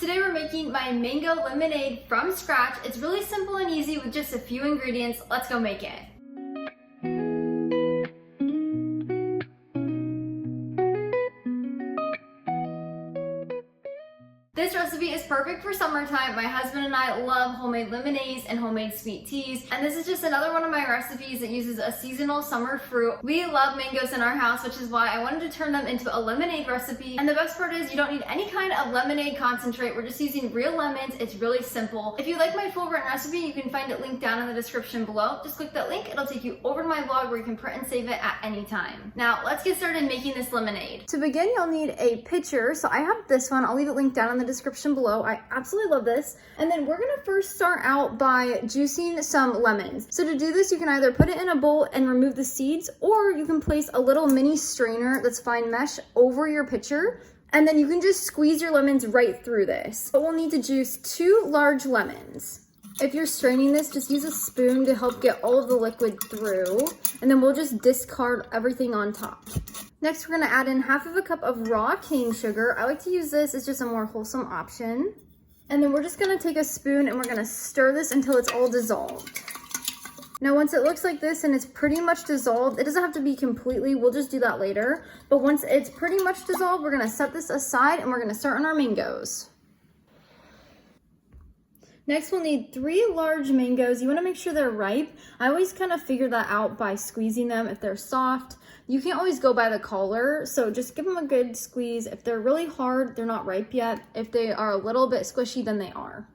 Today we're making my mango lemonade from scratch. It's really simple and easy with just a few ingredients. Let's go make it. This recipe is perfect for summertime. My husband and I love homemade lemonades and homemade sweet teas. And this is just another one of my recipes that uses a seasonal summer fruit. We love mangoes in our house, which is why I wanted to turn them into a lemonade recipe. And the best part is you don't need any kind of lemonade concentrate. We're just using real lemons. It's really simple. If you like my full written recipe, you can find it linked down in the description below. Just click that link. It'll take you over to my blog where you can print and save it at any time. Now let's get started making this lemonade. To begin, you'll need a pitcher. So I have this one. I'll leave it linked down in the description below. I absolutely love this. And then we're gonna first start out by juicing some lemons. So to do this, you can either put it in a bowl and remove the seeds, or you can place a little mini strainer that's fine mesh over your pitcher, and then you can just squeeze your lemons right through this. But we'll need to juice 2 large lemons. If you're straining this, just use a spoon to help get all of the liquid through, and then we'll just discard everything on top. Next, we're gonna add in 1/2 cup of raw cane sugar. I like to use this, it's just a more wholesome option. And then we're just gonna take a spoon and we're gonna stir this until it's all dissolved. Now, once it looks like this and it's pretty much dissolved, it doesn't have to be completely, we'll just do that later. But once it's pretty much dissolved, we're gonna set this aside and we're gonna start on our mangoes. Next, we'll need 3 large mangoes. You wanna make sure they're ripe. I always kind of figure that out by squeezing them. If they're soft, you can't always go by the color, so just give them a good squeeze. If they're really hard, they're not ripe yet. If they are a little bit squishy, then they are.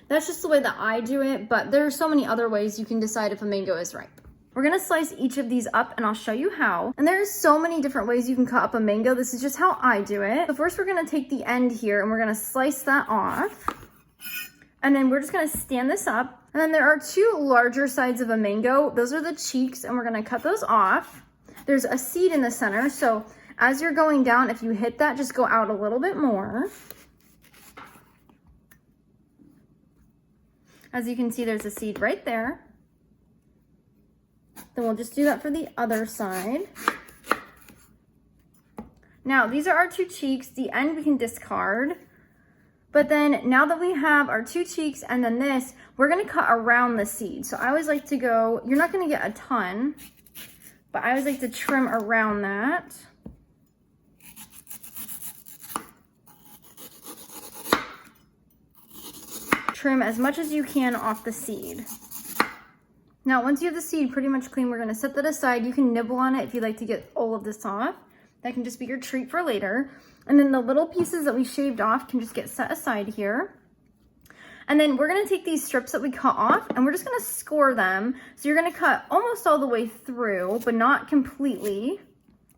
That's just the way that I do it, but there are so many other ways you can decide if a mango is ripe. We're gonna slice each of these up and I'll show you how. And there's so many different ways you can cut up a mango. This is just how I do it. So first we're gonna take the end here and we're gonna slice that off. And then we're just gonna stand this up. And then there are 2 larger sides of a mango. Those are the cheeks and we're gonna cut those off. There's a seed in the center, so as you're going down, if you hit that, just go out a little bit more. As you can see, there's a seed right there. Then we'll just do that for the other side. Now, these are our 2 cheeks. The end we can discard. But then now that we have our 2 cheeks and then this, we're gonna cut around the seed. So I always like to go, you're not gonna get a ton, but I always like to trim around that. Trim as much as you can off the seed. Now, once you have the seed pretty much clean, we're gonna set that aside. You can nibble on it if you'd like to get all of this off. That can just be your treat for later. And then the little pieces that we shaved off can just get set aside here. And then we're gonna take these strips that we cut off and we're just gonna score them. So you're gonna cut almost all the way through, but not completely.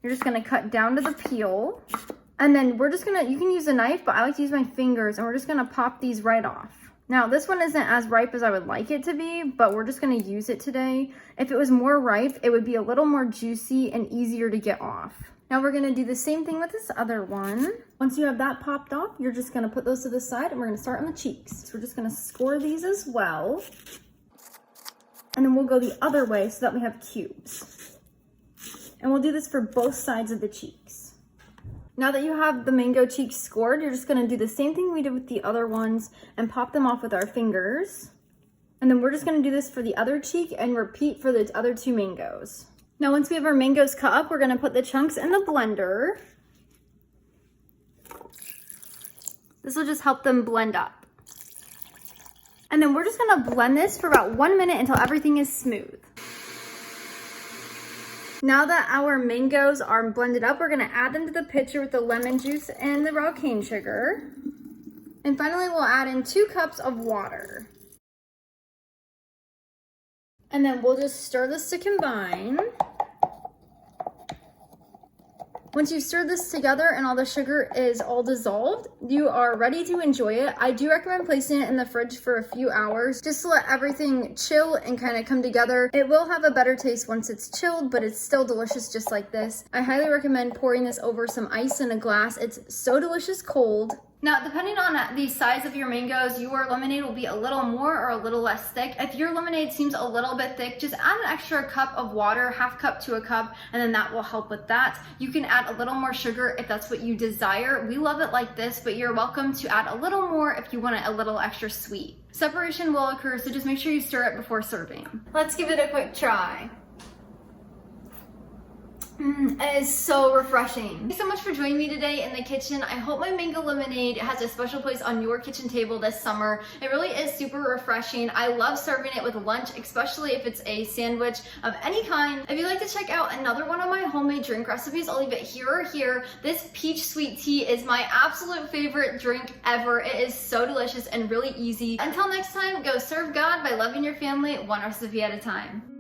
You're just gonna cut down to the peel. And then we're just gonna, you can use a knife, but I like to use my fingers, and we're just gonna pop these right off. Now, this one isn't as ripe as I would like it to be, but we're just gonna use it today. If it was more ripe, it would be a little more juicy and easier to get off. Now we're gonna do the same thing with this other one. Once you have that popped off, you're just gonna put those to the side and we're gonna start on the cheeks. So we're just gonna score these as well. And then we'll go the other way so that we have cubes. And we'll do this for both sides of the cheeks. Now that you have the mango cheeks scored, you're just gonna do the same thing we did with the other ones and pop them off with our fingers. And then we're just gonna do this for the other cheek and repeat for the other 2 mangoes. Now, once we have our mangoes cut up, we're gonna put the chunks in the blender. This will just help them blend up. And then we're just gonna blend this for about 1 minute until everything is smooth. Now that our mangoes are blended up, we're gonna add them to the pitcher with the lemon juice and the raw cane sugar. And finally, we'll add in 2 cups of water. And then we'll just stir this to combine. Once you've stirred this together and all the sugar is all dissolved, you are ready to enjoy it. I do recommend placing it in the fridge for a few hours just to let everything chill and kind of come together. It will have a better taste once it's chilled, but it's still delicious just like this. I highly recommend pouring this over some ice in a glass. It's so delicious cold. Now, depending on the size of your mangoes, your lemonade will be a little more or a little less thick. If your lemonade seems a little bit thick, just add an extra cup of water, half cup to a cup, and then that will help with that. You can add a little more sugar if that's what you desire. We love it like this, but you're welcome to add a little more if you want it a little extra sweet. Separation will occur, so just make sure you stir it before serving. Let's give it a quick try. It is so refreshing. Thanks so much for joining me today in the kitchen. I hope my mango lemonade has a special place on your kitchen table this summer. It really is super refreshing. I love serving it with lunch, especially if it's a sandwich of any kind. If you'd like to check out another one of my homemade drink recipes, I'll leave it here or here. This peach sweet tea is my absolute favorite drink ever. It is so delicious and really easy. Until next time, go serve God by loving your family one recipe at a time.